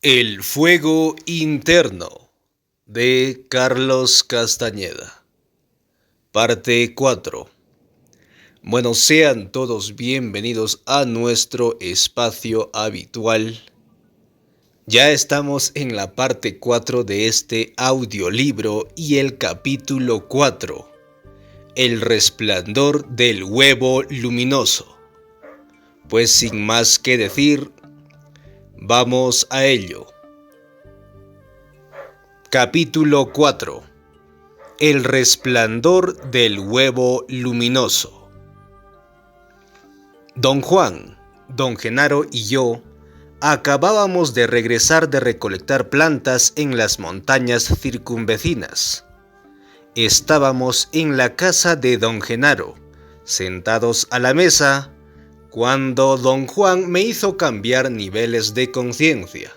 El fuego interno de Carlos Castañeda. Parte 4. Bueno, sean todos bienvenidos a nuestro espacio habitual. Ya estamos en la parte 4 de este audiolibro y el capítulo 4. El resplandor del huevo luminoso. Pues sin más que decir, vamos a ello. Capítulo 4. El resplandor del huevo luminoso. Don Juan, don Genaro y yo acabábamos de regresar de recolectar plantas en las montañas circunvecinas. Estábamos en la casa de don Genaro, sentados a la mesa, cuando don Juan me hizo cambiar niveles de conciencia.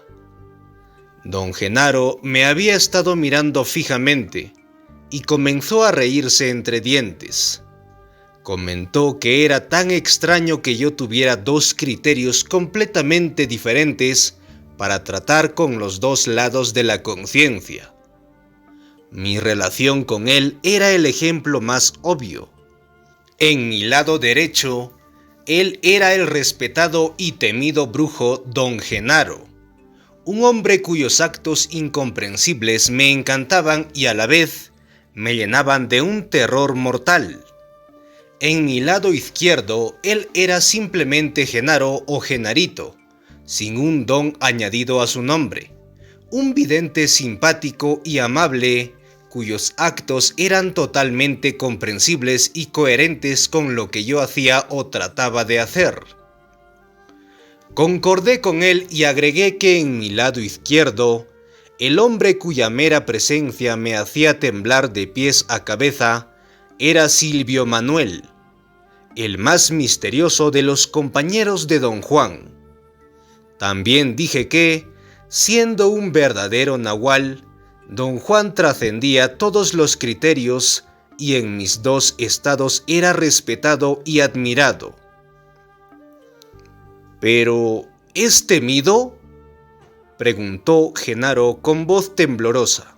Don Genaro me había estado mirando fijamente y comenzó a reírse entre dientes. Comentó que era tan extraño que yo tuviera dos criterios completamente diferentes para tratar con los dos lados de la conciencia. Mi relación con él era el ejemplo más obvio. En mi lado derecho, él era el respetado y temido brujo don Genaro, un hombre cuyos actos incomprensibles me encantaban y a la vez me llenaban de un terror mortal. En mi lado izquierdo, él era simplemente Genaro o Genarito, sin un don añadido a su nombre, un vidente simpático y amable, cuyos actos eran totalmente comprensibles y coherentes con lo que yo hacía o trataba de hacer. Concordé con él y agregué que en mi lado izquierdo, el hombre cuya mera presencia me hacía temblar de pies a cabeza era Silvio Manuel, el más misterioso de los compañeros de don Juan. También dije que, siendo un verdadero nahual, don Juan trascendía todos los criterios y en mis dos estados era respetado y admirado. ¿Pero es temido?, preguntó Genaro con voz temblorosa.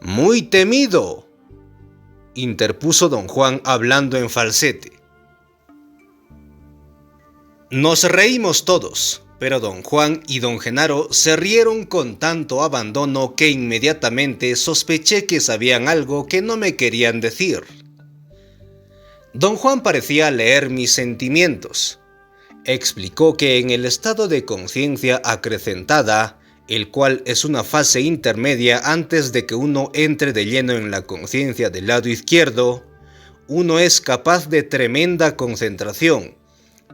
Muy temido, interpuso don Juan hablando en falsete. Nos reímos todos, pero don Juan y don Genaro se rieron con tanto abandono que inmediatamente sospeché que sabían algo que no me querían decir. Don Juan parecía leer mis sentimientos. Explicó que en el estado de conciencia acrecentada, el cual es una fase intermedia antes de que uno entre de lleno en la conciencia del lado izquierdo, uno es capaz de tremenda concentración,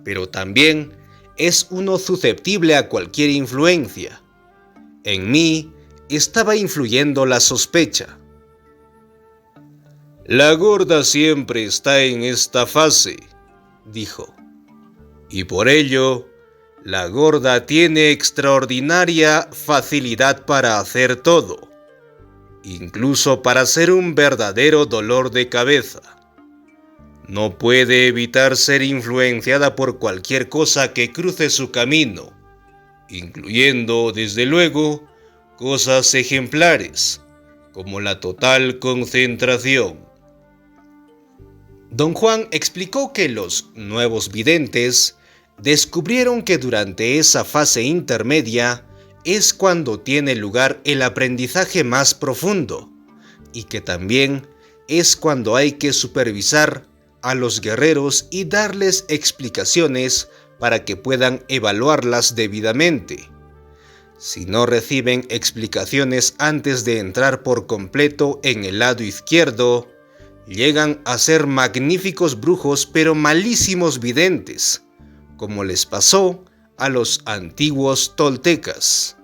pero también es uno susceptible a cualquier influencia. En mí estaba influyendo la sospecha. La gorda siempre está en esta fase, dijo. Y por ello, la gorda tiene extraordinaria facilidad para hacer todo, incluso para ser un verdadero dolor de cabeza. No puede evitar ser influenciada por cualquier cosa que cruce su camino, incluyendo, desde luego, cosas ejemplares, como la total concentración. Don Juan explicó que los nuevos videntes descubrieron que durante esa fase intermedia es cuando tiene lugar el aprendizaje más profundo y que también es cuando hay que supervisar a los guerreros y darles explicaciones para que puedan evaluarlas debidamente. Si no reciben explicaciones antes de entrar por completo en el lado izquierdo, llegan a ser magníficos brujos pero malísimos videntes, como les pasó a los antiguos toltecas.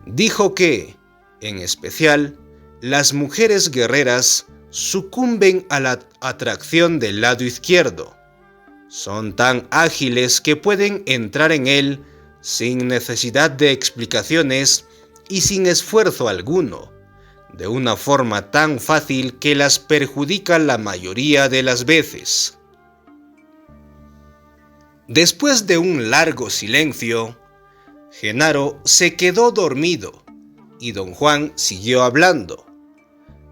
Dijo que, en especial, las mujeres guerreras sucumben a la atracción del lado izquierdo. Son tan ágiles que pueden entrar en él sin necesidad de explicaciones y sin esfuerzo alguno, de una forma tan fácil que las perjudica la mayoría de las veces. Después de un largo silencio, Genaro se quedó dormido y don Juan siguió hablando.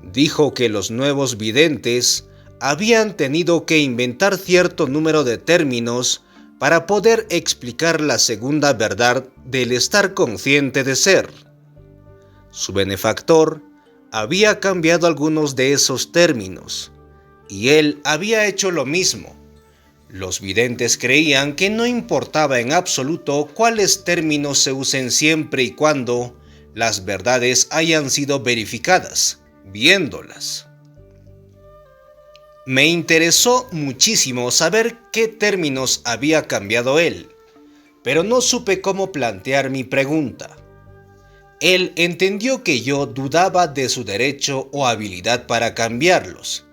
Dijo que los nuevos videntes habían tenido que inventar cierto número de términos para poder explicar la segunda verdad del estar consciente de ser. Su benefactor había cambiado algunos de esos términos, y él había hecho lo mismo. Los videntes creían que no importaba en absoluto cuáles términos se usen siempre y cuando las verdades hayan sido verificadas, viéndolas. Me interesó muchísimo saber qué términos había cambiado él, pero no supe cómo plantear mi pregunta. Él entendió que yo dudaba de su derecho o habilidad para cambiarlos,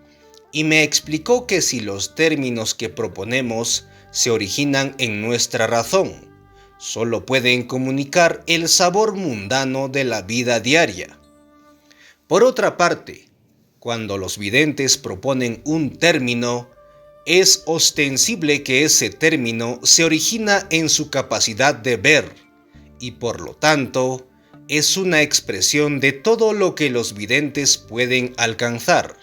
y me explicó que si los términos que proponemos se originan en nuestra razón, solo pueden comunicar el sabor mundano de la vida diaria. Por otra parte, cuando los videntes proponen un término, es ostensible que ese término se origina en su capacidad de ver, y por lo tanto, es una expresión de todo lo que los videntes pueden alcanzar.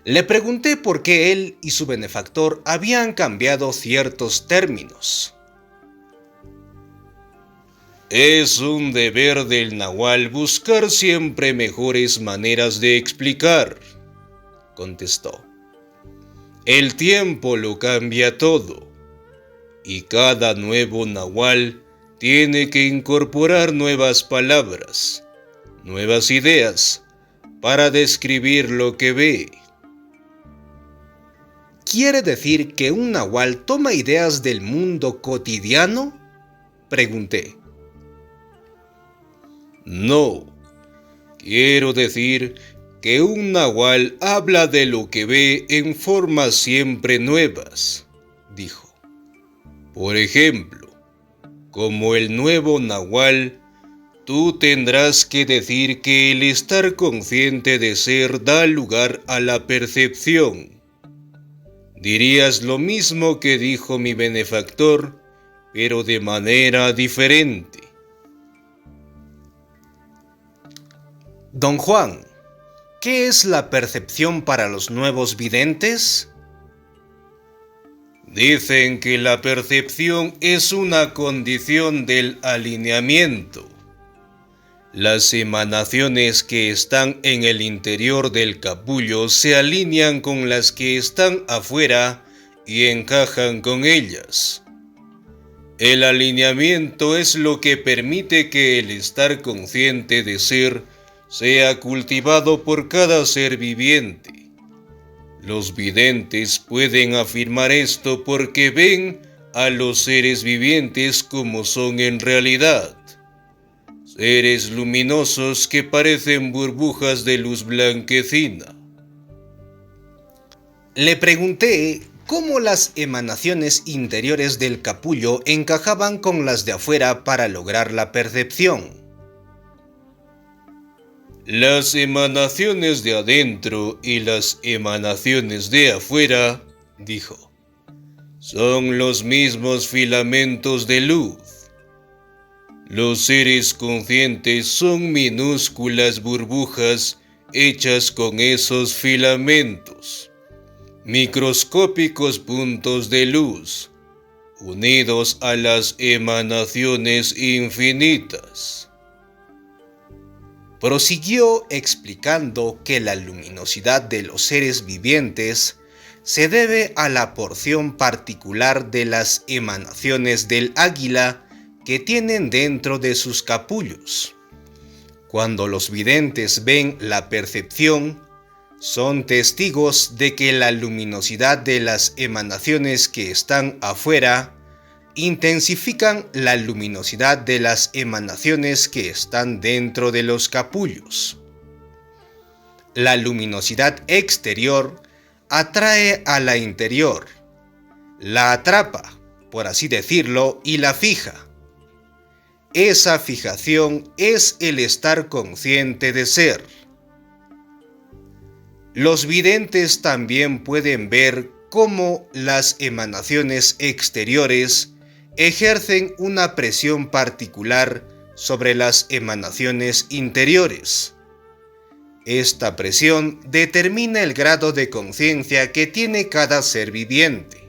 Le pregunté por qué él y su benefactor habían cambiado ciertos términos. Es un deber del nahual buscar siempre mejores maneras de explicar, contestó. El tiempo lo cambia todo, y cada nuevo nahual tiene que incorporar nuevas palabras, nuevas ideas, para describir lo que ve. ¿Quiere decir que un nahual toma ideas del mundo cotidiano?, pregunté. No, quiero decir que un nahual habla de lo que ve en formas siempre nuevas, dijo. Por ejemplo, como el nuevo nahual, tú tendrás que decir que el estar consciente de ser da lugar a la percepción. Dirías lo mismo que dijo mi benefactor, pero de manera diferente. Don Juan, ¿qué es la percepción para los nuevos videntes? Dicen que la percepción es una condición del alineamiento. Las emanaciones que están en el interior del capullo se alinean con las que están afuera y encajan con ellas. El alineamiento es lo que permite que el estar consciente de ser sea cultivado por cada ser viviente. Los videntes pueden afirmar esto porque ven a los seres vivientes como son en realidad. Seres luminosos que parecen burbujas de luz blanquecina. Le pregunté cómo las emanaciones interiores del capullo encajaban con las de afuera para lograr la percepción. Las emanaciones de adentro y las emanaciones de afuera, dijo, son los mismos filamentos de luz. Los seres conscientes son minúsculas burbujas hechas con esos filamentos, microscópicos puntos de luz, unidos a las emanaciones infinitas. Prosiguió explicando que la luminosidad de los seres vivientes se debe a la porción particular de las emanaciones del águila que tienen dentro de sus capullos. Cuando los videntes ven la percepción, son testigos de que la luminosidad de las emanaciones que están afuera intensifican la luminosidad de las emanaciones que están dentro de los capullos. La luminosidad exterior atrae a la interior, la atrapa, por así decirlo, y la fija. Esa fijación es el estar consciente de ser. Los videntes también pueden ver cómo las emanaciones exteriores ejercen una presión particular sobre las emanaciones interiores. Esta presión determina el grado de conciencia que tiene cada ser viviente.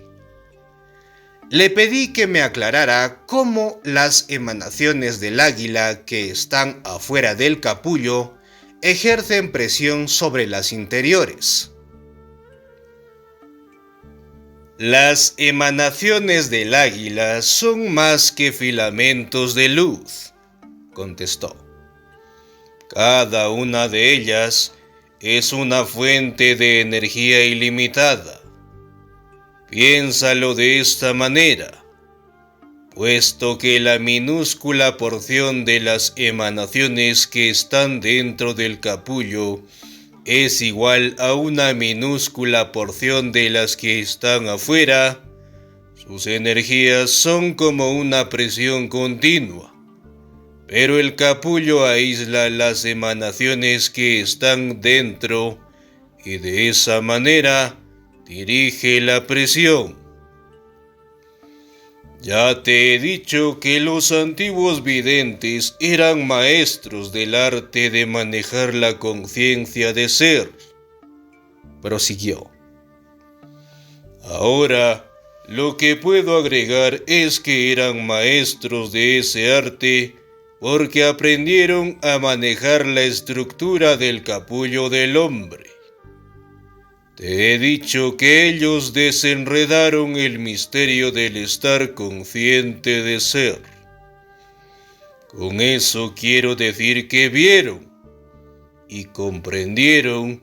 Le pedí que me aclarara cómo las emanaciones del águila que están afuera del capullo ejercen presión sobre las interiores. Las emanaciones del águila son más que filamentos de luz, contestó. Cada una de ellas es una fuente de energía ilimitada. Piénsalo de esta manera. Puesto que la minúscula porción de las emanaciones que están dentro del capullo es igual a una minúscula porción de las que están afuera, sus energías son como una presión continua. Pero el capullo aísla las emanaciones que están dentro y de esa manera dirige la presión. Ya te he dicho que los antiguos videntes eran maestros del arte de manejar la conciencia de ser, prosiguió. Ahora, lo que puedo agregar es que eran maestros de ese arte porque aprendieron a manejar la estructura del capullo del hombre. Te he dicho que ellos desenredaron el misterio del estar consciente de ser. Con eso quiero decir que vieron y comprendieron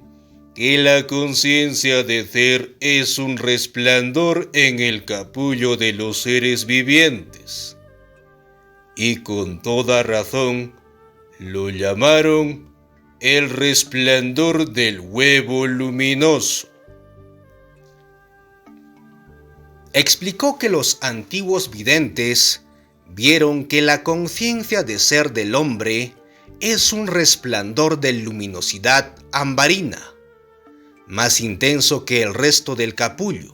que la conciencia de ser es un resplandor en el capullo de los seres vivientes. Y con toda razón lo llamaron el resplandor del huevo luminoso. Explicó que los antiguos videntes vieron que la conciencia de ser del hombre es un resplandor de luminosidad ambarina, más intenso que el resto del capullo.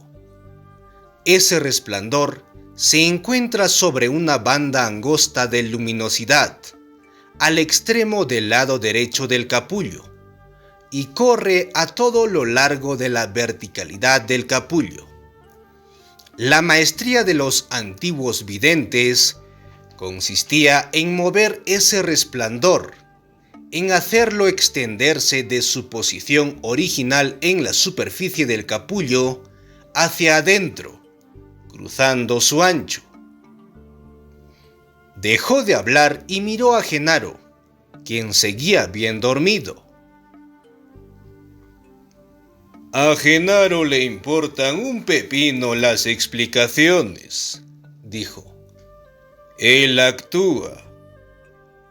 Ese resplandor se encuentra sobre una banda angosta de luminosidad, al extremo del lado derecho del capullo, y corre a todo lo largo de la verticalidad del capullo. La maestría de los antiguos videntes consistía en mover ese resplandor, en hacerlo extenderse de su posición original en la superficie del capullo hacia adentro, cruzando su ancho. Dejó de hablar y miró a Genaro, quien seguía bien dormido. A Genaro le importan un pepino las explicaciones, dijo. Él actúa.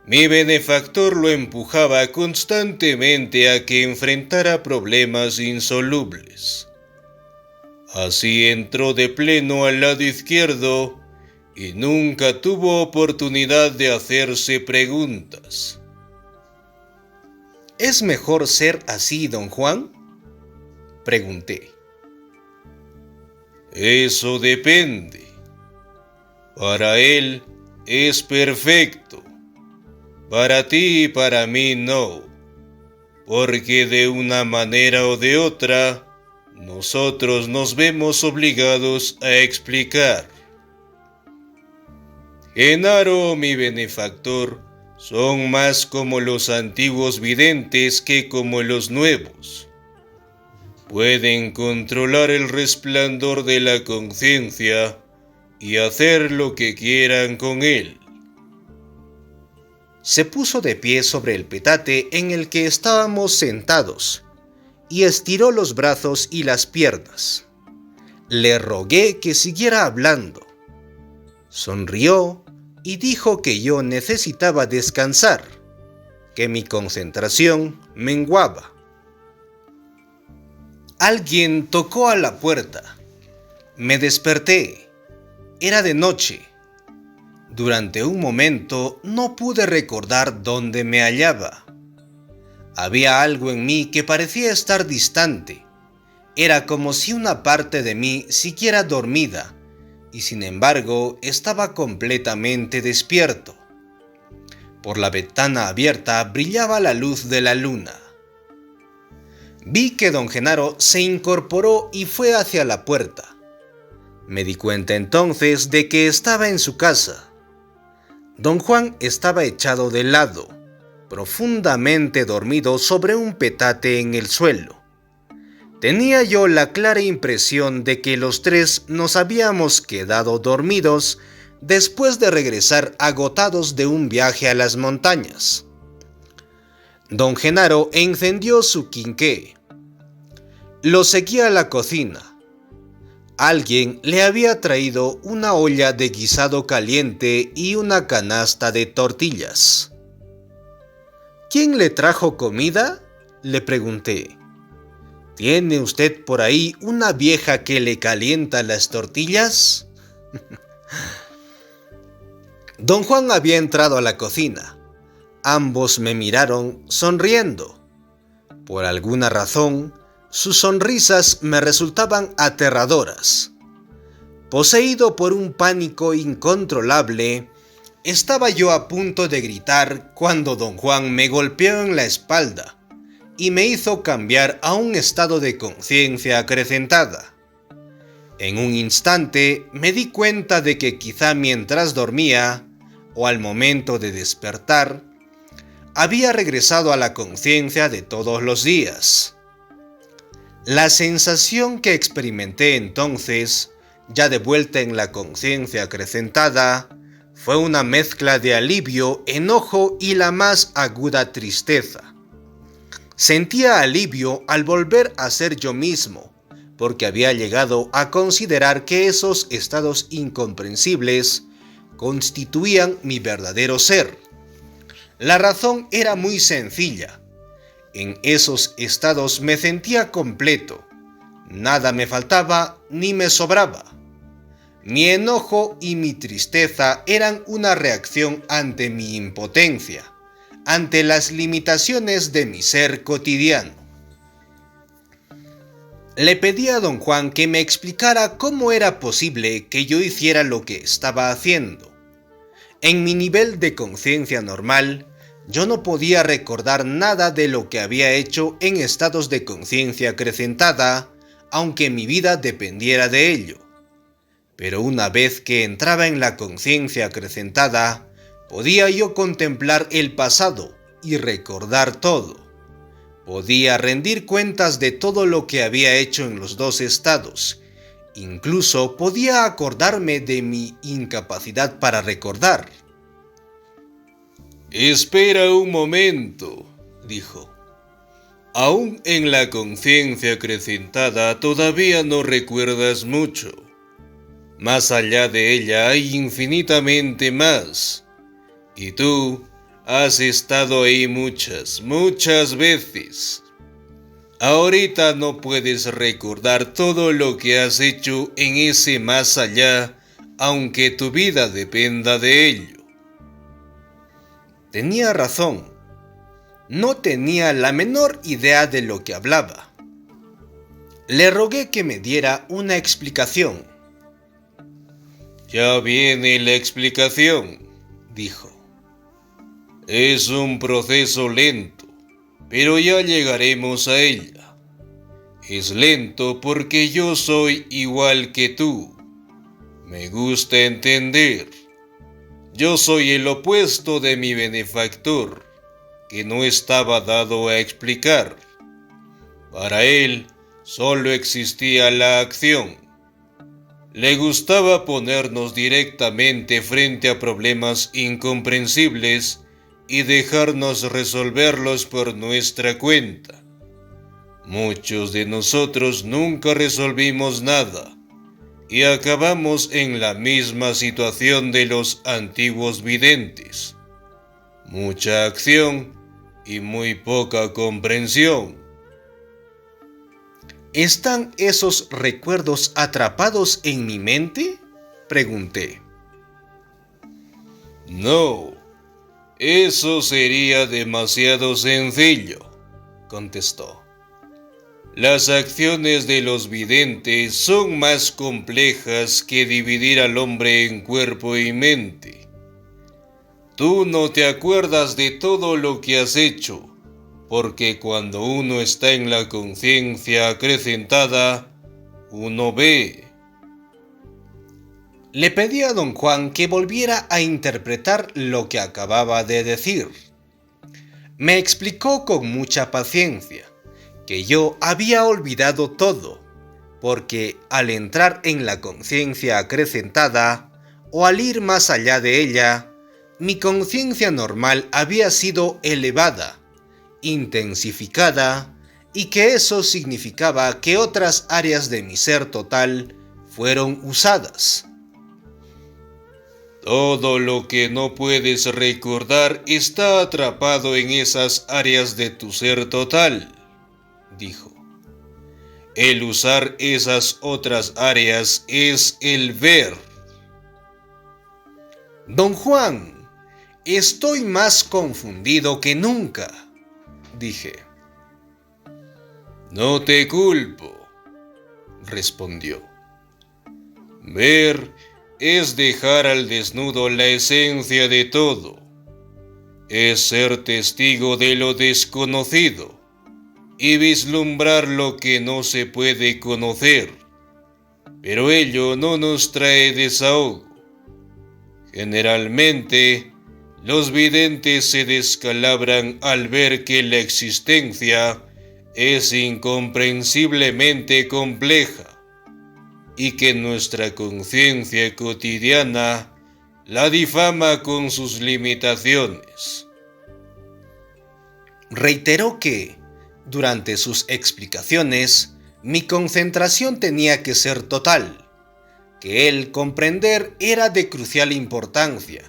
Mi benefactor lo empujaba constantemente a que enfrentara problemas insolubles. Así entró de pleno al lado izquierdo y nunca tuvo oportunidad de hacerse preguntas. ¿Es mejor ser así, don Juan?, pregunté. Eso depende. Para él es perfecto. Para ti y para mí no. Porque de una manera o de otra, nosotros nos vemos obligados a explicar. Genaro, mi benefactor, son más como los antiguos videntes que como los nuevos. Pueden controlar el resplandor de la conciencia y hacer lo que quieran con él. Se puso de pie sobre el petate en el que estábamos sentados y estiró los brazos y las piernas. Le rogué que siguiera hablando. Sonrió y dijo que yo necesitaba descansar, que mi concentración menguaba. Alguien tocó a la puerta. Me desperté. Era de noche. Durante un momento no pude recordar dónde me hallaba. Había algo en mí que parecía estar distante. Era como si una parte de mí siguiera dormida, y sin embargo estaba completamente despierto. Por la ventana abierta brillaba la luz de la luna. Vi que don Genaro se incorporó y fue hacia la puerta. Me di cuenta entonces de que estaba en su casa. Don Juan estaba echado de lado, profundamente dormido sobre un petate en el suelo. Tenía yo la clara impresión de que los tres nos habíamos quedado dormidos después de regresar agotados de un viaje a las montañas. Don Genaro encendió su quinqué. Lo seguí a la cocina. Alguien le había traído una olla de guisado caliente y una canasta de tortillas. ¿Quién le trajo comida?, le pregunté. ¿Tiene usted por ahí una vieja que le calienta las tortillas? Don Juan había entrado a la cocina. Ambos me miraron sonriendo. Por alguna razón, sus sonrisas me resultaban aterradoras. Poseído por un pánico incontrolable, estaba yo a punto de gritar cuando don Juan me golpeó en la espalda y me hizo cambiar a un estado de conciencia acrecentada. En un instante me di cuenta de que quizá mientras dormía, o al momento de despertar, había regresado a la conciencia de todos los días. La sensación que experimenté entonces, ya de vuelta en la conciencia acrecentada, fue una mezcla de alivio, enojo y la más aguda tristeza. Sentía alivio al volver a ser yo mismo, porque había llegado a considerar que esos estados incomprensibles constituían mi verdadero ser. La razón era muy sencilla. En esos estados me sentía completo. Nada me faltaba ni me sobraba. Mi enojo y mi tristeza eran una reacción ante mi impotencia, ante las limitaciones de mi ser cotidiano. Le pedí a don Juan que me explicara cómo era posible que yo hiciera lo que estaba haciendo. En mi nivel de conciencia normal, yo no podía recordar nada de lo que había hecho en estados de conciencia acrecentada, aunque mi vida dependiera de ello. Pero una vez que entraba en la conciencia acrecentada, podía yo contemplar el pasado y recordar todo. Podía rendir cuentas de todo lo que había hecho en los dos estados. Incluso podía acordarme de mi incapacidad para recordar. «Espera un momento», dijo. «Aún en la conciencia acrecentada todavía no recuerdas mucho. Más allá de ella hay infinitamente más. Y tú has estado ahí muchas veces. Ahorita no puedes recordar todo lo que has hecho en ese más allá, aunque tu vida dependa de ello». Tenía razón. No tenía la menor idea de lo que hablaba. Le rogué que me diera una explicación. «Ya viene la explicación», dijo. «Es un proceso lento, pero ya llegaremos a ella. Es lento porque yo soy igual que tú. Me gusta entender. Yo soy el opuesto de mi benefactor, que no estaba dado a explicar. Para él solo existía la acción. Le gustaba ponernos directamente frente a problemas incomprensibles y dejarnos resolverlos por nuestra cuenta. Muchos de nosotros nunca resolvimos nada y acabamos en la misma situación de los antiguos videntes. Mucha acción y muy poca comprensión». ¿Están esos recuerdos atrapados en mi mente?, pregunté. «No, eso sería demasiado sencillo», contestó. Las acciones de los videntes son más complejas que dividir al hombre en cuerpo y mente. Tú no te acuerdas de todo lo que has hecho, porque cuando uno está en la conciencia acrecentada, uno ve. Le pedí a don Juan que volviera a interpretar lo que acababa de decir. Me explicó con mucha paciencia que yo había olvidado todo, porque al entrar en la conciencia acrecentada, o al ir más allá de ella, mi conciencia normal había sido elevada, intensificada, y que eso significaba que otras áreas de mi ser total fueron usadas. Todo lo que no puedes recordar está atrapado en esas áreas de tu ser total, dijo. El usar esas otras áreas es el ver. Don Juan, estoy más confundido que nunca, dije. No te culpo, respondió. Ver es dejar al desnudo la esencia de todo. Es ser testigo de lo desconocido y vislumbrar lo que no se puede conocer. Pero ello no nos trae desahogo. Generalmente, los videntes se descalabran al ver que la existencia es incomprensiblemente compleja y que nuestra conciencia cotidiana la difama con sus limitaciones. Reiteró que, durante sus explicaciones, mi concentración tenía que ser total, que el comprender era de crucial importancia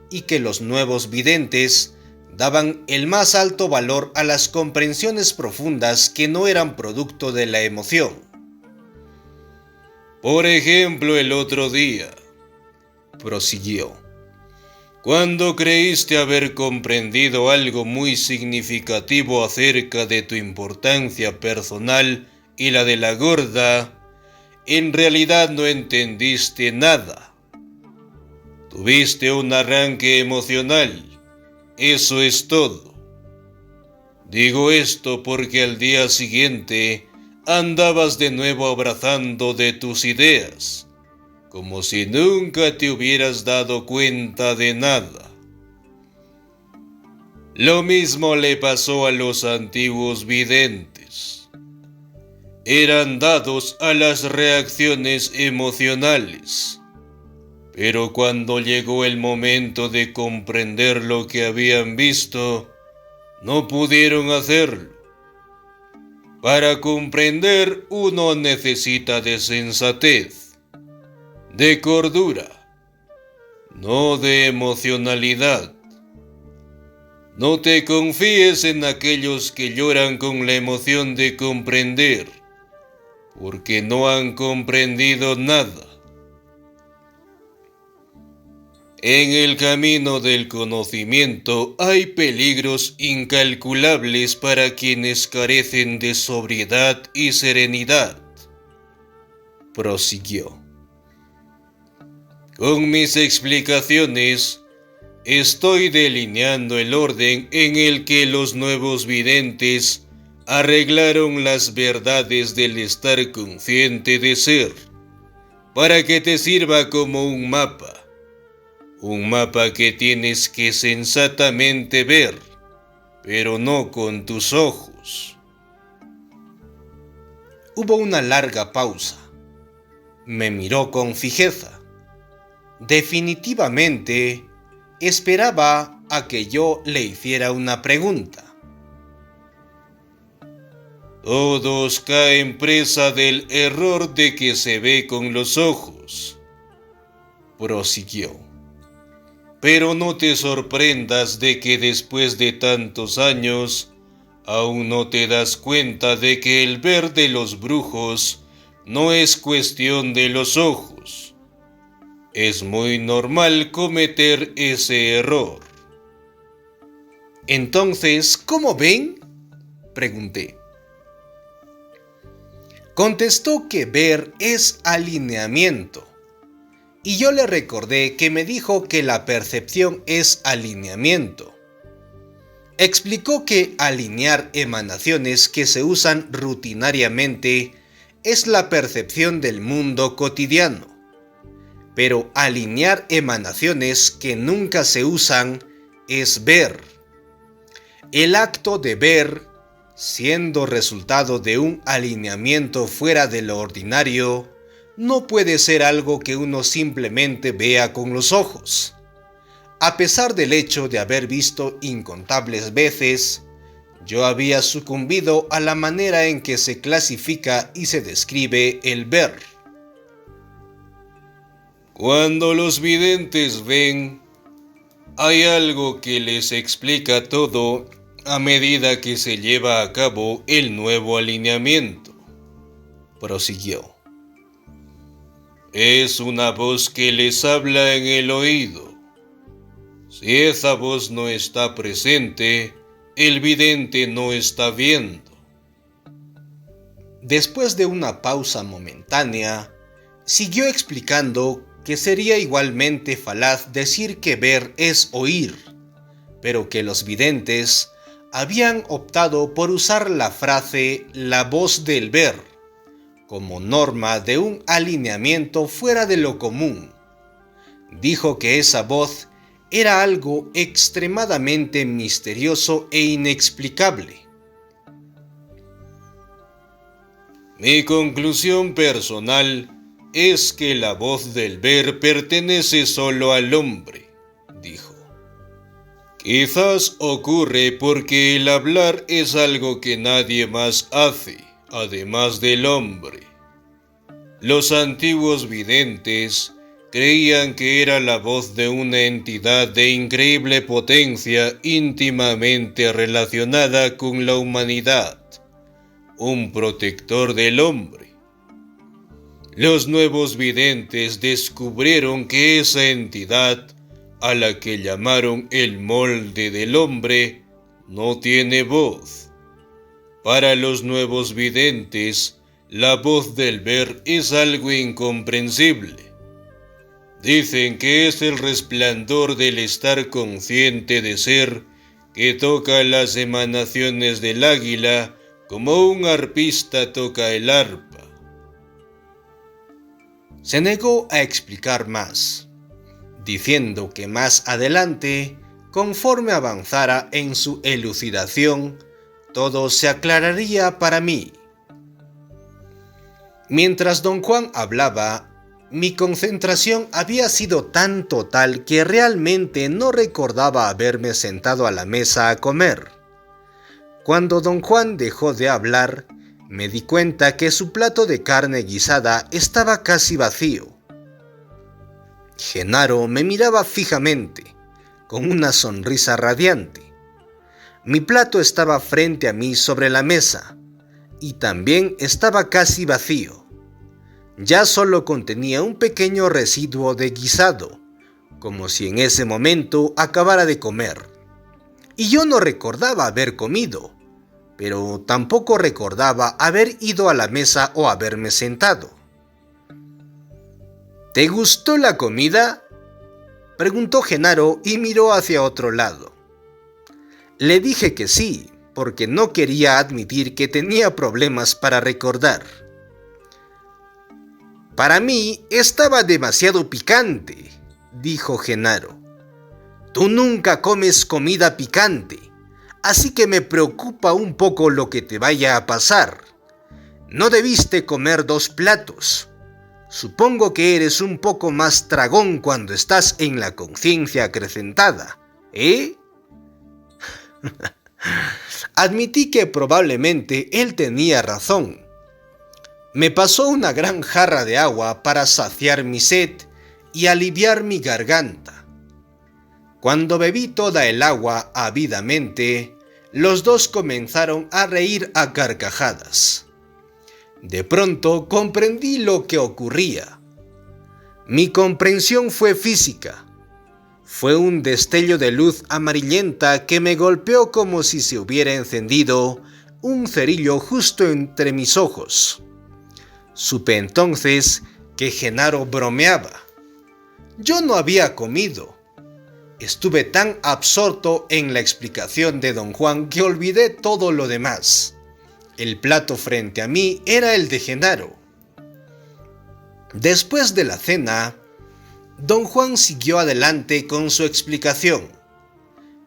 y que los nuevos videntes daban el más alto valor a las comprensiones profundas que no eran producto de la emoción. Por ejemplo, el otro día, prosiguió, cuando creíste haber comprendido algo muy significativo acerca de tu importancia personal y la de la gorda, en realidad no entendiste nada. Tuviste un arranque emocional, eso es todo. Digo esto porque al día siguiente andabas de nuevo abrazando de tus ideas, como si nunca te hubieras dado cuenta de nada. Lo mismo le pasó a los antiguos videntes. Eran dados a las reacciones emocionales, pero cuando llegó el momento de comprender lo que habían visto, no pudieron hacerlo. Para comprender uno necesita de sensatez, de cordura, no de emocionalidad. No te confíes en aquellos que lloran con la emoción de comprender, porque no han comprendido nada. En el camino del conocimiento hay peligros incalculables para quienes carecen de sobriedad y serenidad, prosiguió. Con mis explicaciones, estoy delineando el orden en el que los nuevos videntes arreglaron las verdades del estar consciente de ser, para que te sirva como un mapa que tienes que sensatamente ver, pero no con tus ojos. Hubo una larga pausa. Me miró con fijeza. Definitivamente, esperaba a que yo le hiciera una pregunta. Todos caen presa del error de que se ve con los ojos, prosiguió. Pero no te sorprendas de que después de tantos años, aún no te das cuenta de que el ver de los brujos no es cuestión de los ojos. Es muy normal cometer ese error. Entonces, ¿cómo ven?, pregunté. Contestó que ver es alineamiento, y yo le recordé que me dijo que la percepción es alineamiento. Explicó que alinear emanaciones que se usan rutinariamente es la percepción del mundo cotidiano, pero alinear emanaciones que nunca se usan es ver. El acto de ver, siendo resultado de un alineamiento fuera de lo ordinario, no puede ser algo que uno simplemente vea con los ojos. A pesar del hecho de haber visto incontables veces, yo había sucumbido a la manera en que se clasifica y se describe el ver. Cuando los videntes ven, hay algo que les explica todo a medida que se lleva a cabo el nuevo alineamiento, prosiguió. Es una voz que les habla en el oído. Si esa voz no está presente, el vidente no está viendo. Después de una pausa momentánea, siguió explicando que sería igualmente falaz decir que ver es oír, pero que los videntes habían optado por usar la frase «la voz del ver» como norma de un alineamiento fuera de lo común. Dijo que esa voz era algo extremadamente misterioso e inexplicable. Mi conclusión personal es que la voz del ver pertenece solo al hombre, dijo. Quizás ocurre porque el hablar es algo que nadie más hace, además del hombre. Los antiguos videntes creían que era la voz de una entidad de increíble potencia íntimamente relacionada con la humanidad, un protector del hombre. Los nuevos videntes descubrieron que esa entidad, a la que llamaron el molde del hombre, no tiene voz. Para los nuevos videntes, la voz del ver es algo incomprensible. Dicen que es el resplandor del estar consciente de ser que toca las emanaciones del águila como un arpista toca el arpa. Se negó a explicar más, diciendo que más adelante, conforme avanzara en su elucidación, todo se aclararía para mí. Mientras don Juan hablaba, mi concentración había sido tan total que realmente no recordaba haberme sentado a la mesa a comer. Cuando don Juan dejó de hablar, me di cuenta que su plato de carne guisada estaba casi vacío. Genaro me miraba fijamente, con una sonrisa radiante. Mi plato estaba frente a mí sobre la mesa, y también estaba casi vacío. Ya solo contenía un pequeño residuo de guisado, como si en ese momento acabara de comer. Y yo no recordaba haber comido, pero tampoco recordaba haber ido a la mesa o haberme sentado. ¿Te gustó la comida?, preguntó Genaro y miró hacia otro lado. Le dije que sí, porque no quería admitir que tenía problemas para recordar. Para mí estaba demasiado picante, dijo Genaro. Tú nunca comes comida picante, así que me preocupa un poco lo que te vaya a pasar. No debiste comer 2 platos. Supongo que eres un poco más tragón cuando estás en la conciencia acrecentada, ¿eh? Admití que probablemente él tenía razón. Me pasó una gran jarra de agua para saciar mi sed y aliviar mi garganta. Cuando bebí toda el agua ávidamente, los dos comenzaron a reír a carcajadas. De pronto comprendí lo que ocurría. Mi comprensión fue física. Fue un destello de luz amarillenta que me golpeó como si se hubiera encendido un cerillo justo entre mis ojos. Supe entonces que Genaro bromeaba. Yo no había comido. Estuve tan absorto en la explicación de don Juan que olvidé todo lo demás. El plato frente a mí era el de Genaro. Después de la cena, don Juan siguió adelante con su explicación.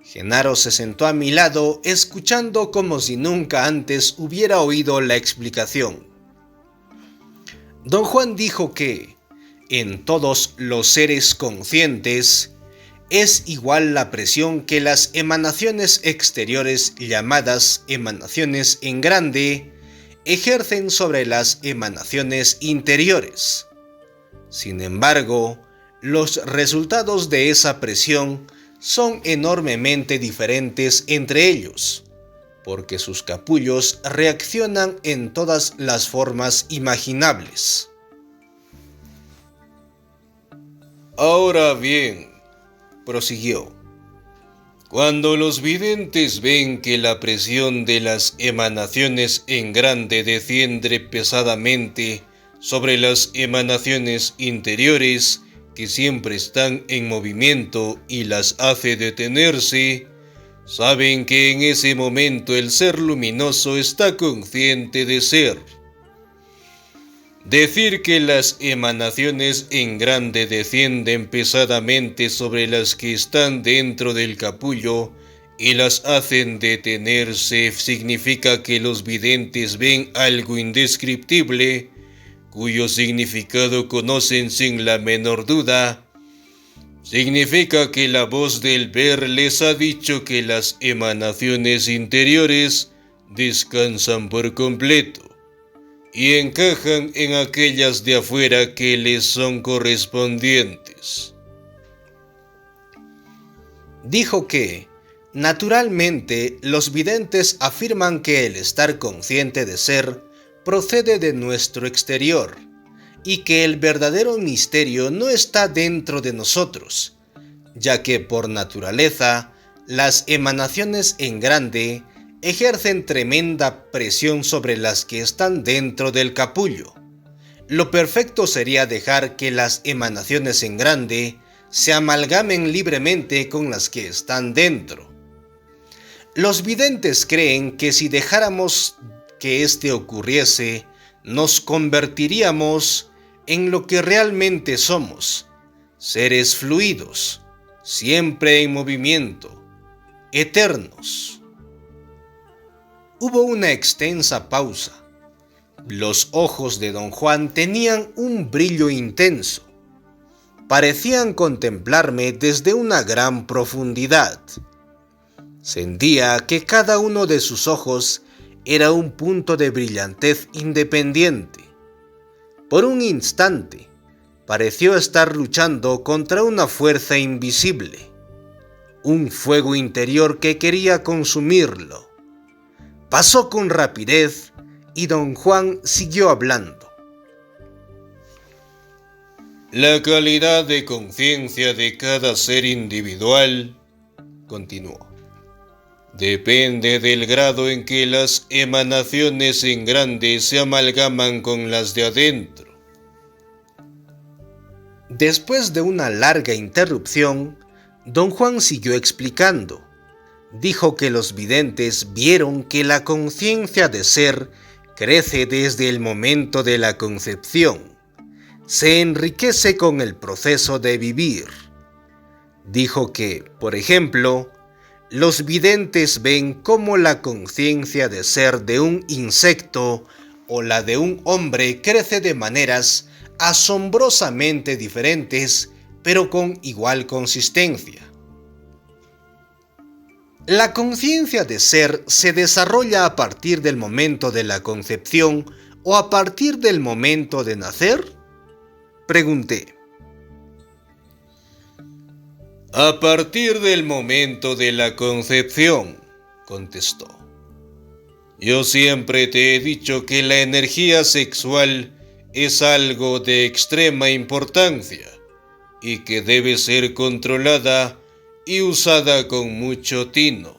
Genaro se sentó a mi lado, escuchando como si nunca antes hubiera oído la explicación. Don Juan dijo que, en todos los seres conscientes, es igual la presión que las emanaciones exteriores, llamadas emanaciones en grande, ejercen sobre las emanaciones interiores. Sin embargo, los resultados de esa presión son enormemente diferentes entre ellos, porque sus capullos reaccionan en todas las formas imaginables. Ahora bien, prosiguió, cuando los videntes ven que la presión de las emanaciones en grande desciende pesadamente sobre las emanaciones interiores, que siempre están en movimiento y las hace detenerse, saben que en ese momento el ser luminoso está consciente de ser. Decir que las emanaciones en grande descienden pesadamente sobre las que están dentro del capullo y las hacen detenerse significa que los videntes ven algo indescriptible, cuyo significado conocen sin la menor duda. Significa que la voz del ver les ha dicho que las emanaciones interiores descansan por completo y encajan en aquellas de afuera que les son correspondientes. Dijo que, naturalmente, los videntes afirman que el estar consciente de ser procede de nuestro exterior, y que el verdadero misterio no está dentro de nosotros, ya que por naturaleza las emanaciones en grande ejercen tremenda presión sobre las que están dentro del capullo. Lo perfecto sería dejar que las emanaciones en grande se amalgamen libremente con las que están dentro. Los videntes creen que si dejáramos que esto ocurriese, nos convertiríamos en lo que realmente somos, seres fluidos, siempre en movimiento, eternos. Hubo una extensa pausa. Los ojos de don Juan tenían un brillo intenso. Parecían contemplarme desde una gran profundidad. Sentía que cada uno de sus ojos era un punto de brillantez independiente. Por un instante, pareció estar luchando contra una fuerza invisible, un fuego interior que quería consumirlo. Pasó con rapidez y don Juan siguió hablando. La calidad de conciencia de cada ser individual, continuó, depende del grado en que las emanaciones en grande se amalgaman con las de adentro. Después de una larga interrupción, don Juan siguió explicando. Dijo que los videntes vieron que la conciencia de ser crece desde el momento de la concepción. Se enriquece con el proceso de vivir. Dijo que, por ejemplo, los videntes ven cómo la conciencia de ser de un insecto o la de un hombre crece de maneras asombrosamente diferentes, pero con igual consistencia. ¿La conciencia de ser se desarrolla a partir del momento de la concepción o a partir del momento de nacer?, pregunté. A partir del momento de la concepción, contestó. Yo siempre te he dicho que la energía sexual es algo de extrema importancia y que debe ser controlada y usada con mucho tino.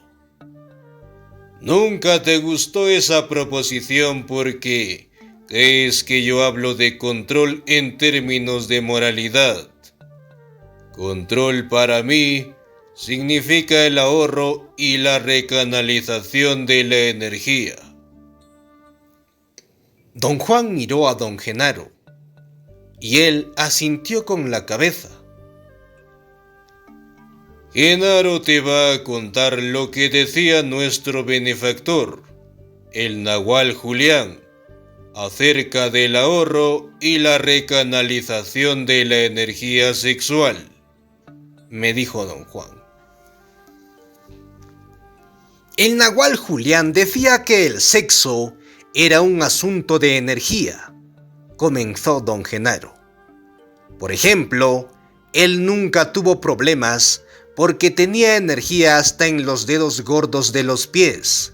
Nunca te gustó esa proposición porque ¿Crees que yo hablo de control en términos de moralidad? Control para mí significa el ahorro y la recanalización de la energía. Don Juan miró a don Genaro, y él asintió con la cabeza. Genaro te va a contar lo que decía nuestro benefactor, el Nahual Julián, acerca del ahorro y la recanalización de la energía sexual, me dijo don Juan. El Nahual Julián decía que el sexo era un asunto de energía, comenzó don Genaro. Por ejemplo, él nunca tuvo problemas porque tenía energía hasta en los dedos gordos de los pies.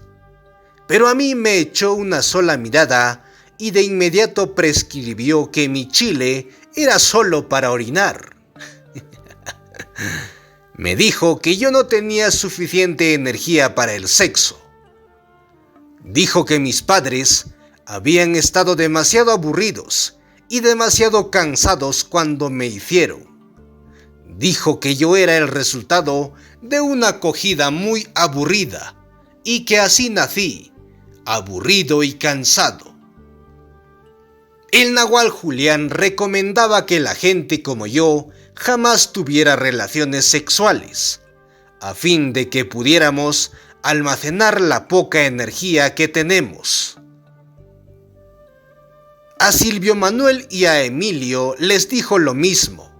Pero a mí me echó una sola mirada y de inmediato prescribió que mi chile era solo para orinar. Me dijo que yo no tenía suficiente energía para el sexo. Dijo que mis padres habían estado demasiado aburridos y demasiado cansados cuando me hicieron. Dijo que yo era el resultado de una acogida muy aburrida y que así nací, aburrido y cansado. El Nahual Julián recomendaba que la gente como yo jamás tuviera relaciones sexuales, a fin de que pudiéramos almacenar la poca energía que tenemos. A Silvio Manuel y a Emilio les dijo lo mismo.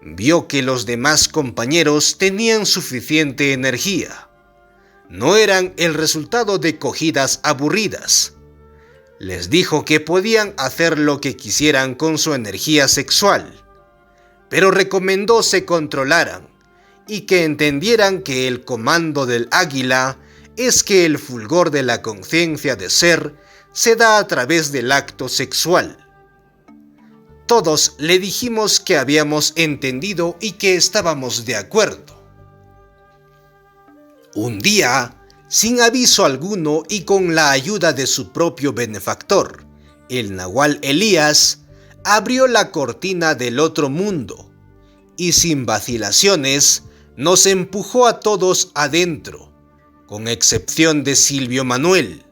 Vio que los demás compañeros tenían suficiente energía. No eran el resultado de cogidas aburridas. Les dijo que podían hacer lo que quisieran con su energía sexual, pero recomendó se controlaran y que entendieran que el comando del águila es que el fulgor de la conciencia de ser se da a través del acto sexual. Todos le dijimos que habíamos entendido y que estábamos de acuerdo. Un día, sin aviso alguno y con la ayuda de su propio benefactor, el Nahual Elías abrió la cortina del otro mundo y sin vacilaciones nos empujó a todos adentro, con excepción de Silvio Manuel.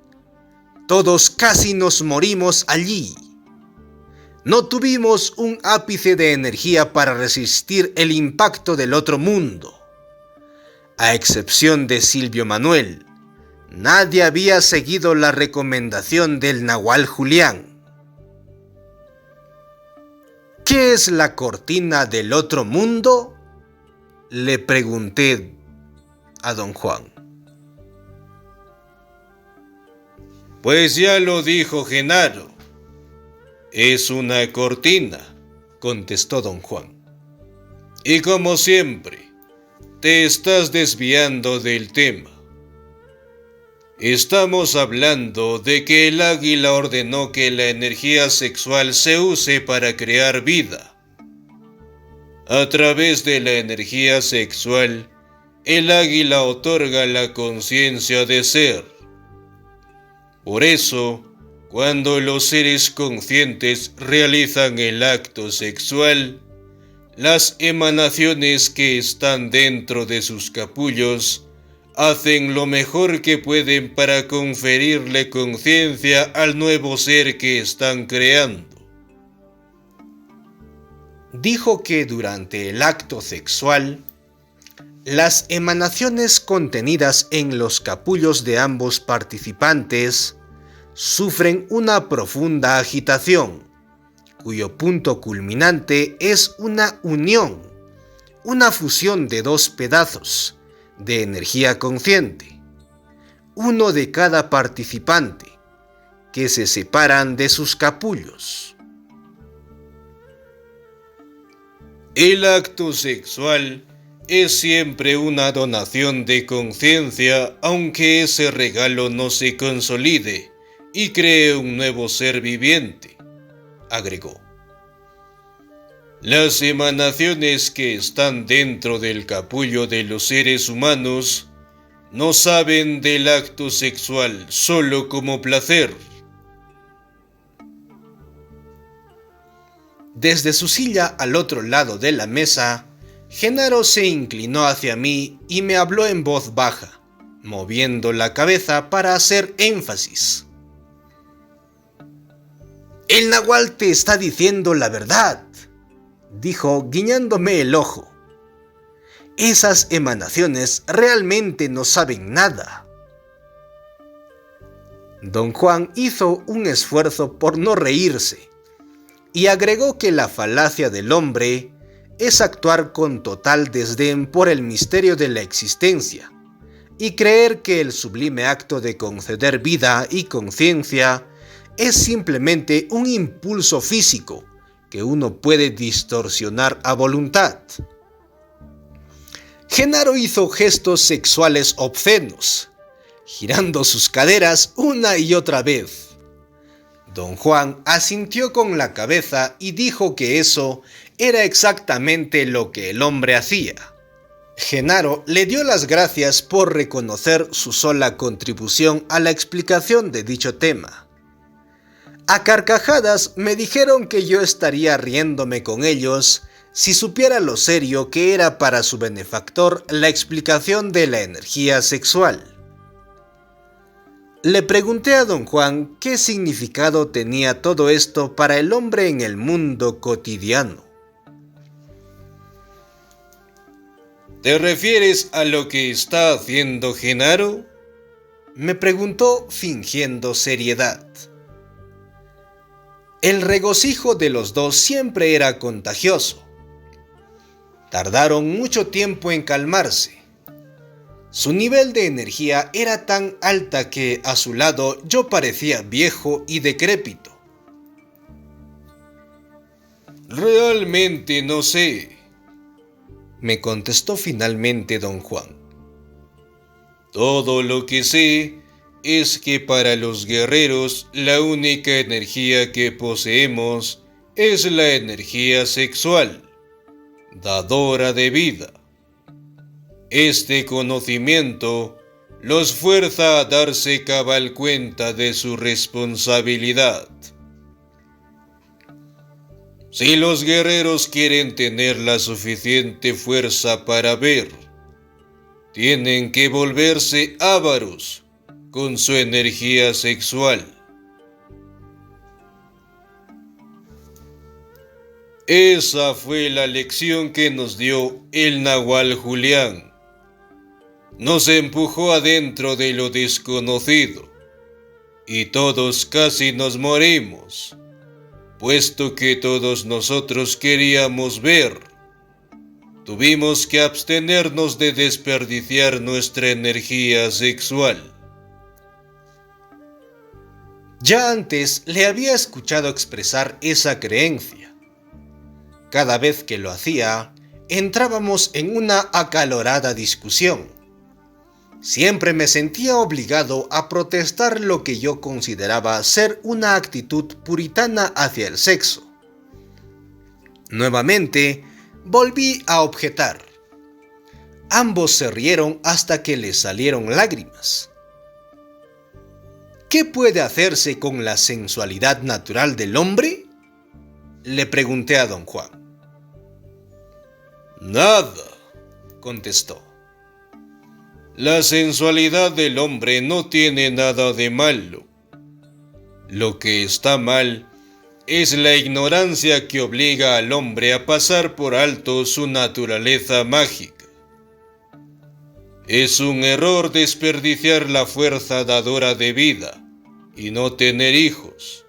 Todos casi nos morimos allí. No tuvimos un ápice de energía para resistir el impacto del otro mundo. A excepción de Silvio Manuel, nadie había seguido la recomendación del Nahual Julián. ¿Qué es la cortina del otro mundo?, le pregunté a don Juan. Pues ya lo dijo Genaro. Es una cortina, contestó don Juan. Y como siempre, te estás desviando del tema. Estamos hablando de que el águila ordenó que la energía sexual se use para crear vida. A través de la energía sexual, el águila otorga la conciencia de ser. Por eso, cuando los seres conscientes realizan el acto sexual, las emanaciones que están dentro de sus capullos hacen lo mejor que pueden para conferirle conciencia al nuevo ser que están creando. Dijo que durante el acto sexual, las emanaciones contenidas en los capullos de ambos participantes sufren una profunda agitación, cuyo punto culminante es una unión, una fusión de dos pedazos de energía consciente, uno de cada participante, que se separan de sus capullos. El acto sexual es siempre una donación de conciencia, aunque ese regalo no se consolide y cree un nuevo ser viviente, agregó. Las emanaciones que están dentro del capullo de los seres humanos no saben del acto sexual solo como placer. Desde su silla al otro lado de la mesa, Genaro se inclinó hacia mí y me habló en voz baja, moviendo la cabeza para hacer énfasis. «El Nahual te está diciendo la verdad», dijo guiñándome el ojo. «Esas emanaciones realmente no saben nada». Don Juan hizo un esfuerzo por no reírse y agregó que la falacia del hombre es actuar con total desdén por el misterio de la existencia y creer que el sublime acto de conceder vida y conciencia es simplemente un impulso físico que uno puede distorsionar a voluntad. Genaro hizo gestos sexuales obscenos, girando sus caderas una y otra vez. Don Juan asintió con la cabeza y dijo que eso era exactamente lo que el hombre hacía. Genaro le dio las gracias por reconocer su sola contribución a la explicación de dicho tema. A carcajadas me dijeron que yo estaría riéndome con ellos si supiera lo serio que era para su benefactor la explicación de la energía sexual. Le pregunté a don Juan qué significado tenía todo esto para el hombre en el mundo cotidiano. ¿Te refieres a lo que está haciendo Genaro?, me preguntó fingiendo seriedad. El regocijo de los dos siempre era contagioso. Tardaron mucho tiempo en calmarse. Su nivel de energía era tan alta que a su lado yo parecía viejo y decrépito. Realmente no sé, me contestó finalmente don Juan. Todo lo que sé es que para los guerreros la única energía que poseemos es la energía sexual, dadora de vida. Este conocimiento los fuerza a darse cabal cuenta de su responsabilidad. Si los guerreros quieren tener la suficiente fuerza para ver, tienen que volverse ávaros con su energía sexual. Esa fue la lección que nos dio el Nahual Julián. Nos empujó adentro de lo desconocido y todos casi nos morimos, puesto que todos nosotros queríamos ver. Tuvimos que abstenernos de desperdiciar nuestra energía sexual. Ya antes le había escuchado expresar esa creencia. Cada vez que lo hacía, entrábamos en una acalorada discusión. Siempre me sentía obligado a protestar lo que yo consideraba ser una actitud puritana hacia el sexo. Nuevamente, volví a objetar. Ambos se rieron hasta que les salieron lágrimas. ¿Qué puede hacerse con la sensualidad natural del hombre?, le pregunté a don Juan. Nada, contestó. La sensualidad del hombre no tiene nada de malo. Lo que está mal es la ignorancia que obliga al hombre a pasar por alto su naturaleza mágica. Es un error desperdiciar la fuerza dadora de vida y no tener hijos.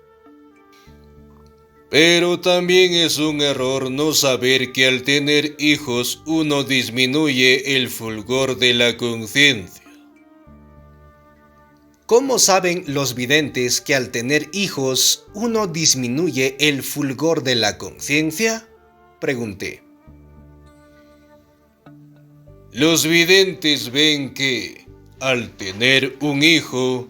Pero también es un error no saber que al tener hijos uno disminuye el fulgor de la conciencia. ¿Cómo saben los videntes que al tener hijos uno disminuye el fulgor de la conciencia?, pregunté. Los videntes ven que, al tener un hijo,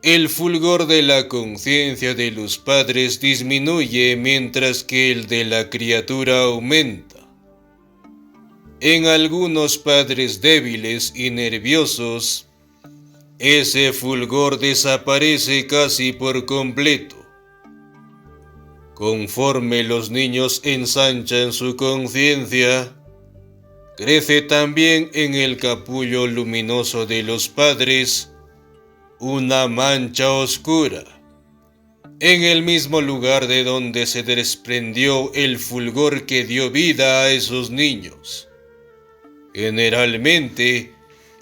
el fulgor de la conciencia de los padres disminuye mientras que el de la criatura aumenta. En algunos padres débiles y nerviosos, ese fulgor desaparece casi por completo. Conforme los niños ensanchan su conciencia, crece también en el capullo luminoso de los padres una mancha oscura, en el mismo lugar de donde se desprendió el fulgor que dio vida a esos niños. Generalmente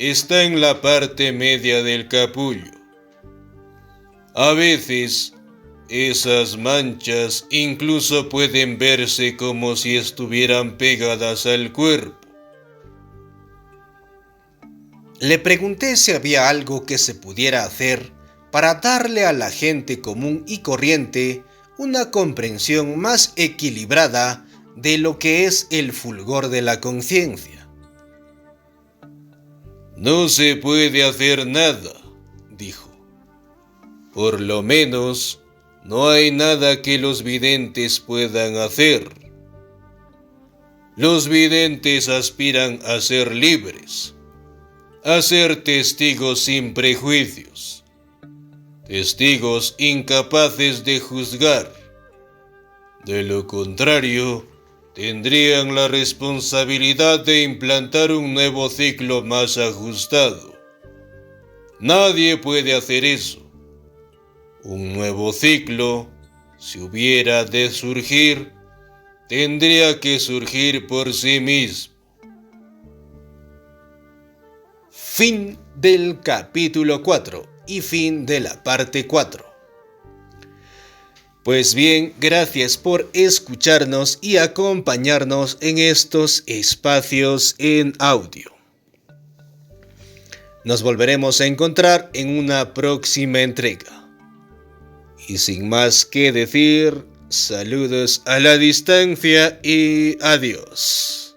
está en la parte media del capullo. A veces, esas manchas incluso pueden verse como si estuvieran pegadas al cuerpo. Le pregunté si había algo que se pudiera hacer para darle a la gente común y corriente una comprensión más equilibrada de lo que es el fulgor de la conciencia. No se puede hacer nada, dijo. Por lo menos, no hay nada que los videntes puedan hacer. Los videntes aspiran a ser libres, a ser testigos sin prejuicios, testigos incapaces de juzgar. De lo contrario, tendrían la responsabilidad de implantar un nuevo ciclo más ajustado. Nadie puede hacer eso. Un nuevo ciclo, si hubiera de surgir, tendría que surgir por sí mismo. Fin del capítulo 4 y fin de la parte 4. Pues bien, gracias por escucharnos y acompañarnos en estos espacios en audio. Nos volveremos a encontrar en una próxima entrega. Y sin más que decir, saludos a la distancia y adiós.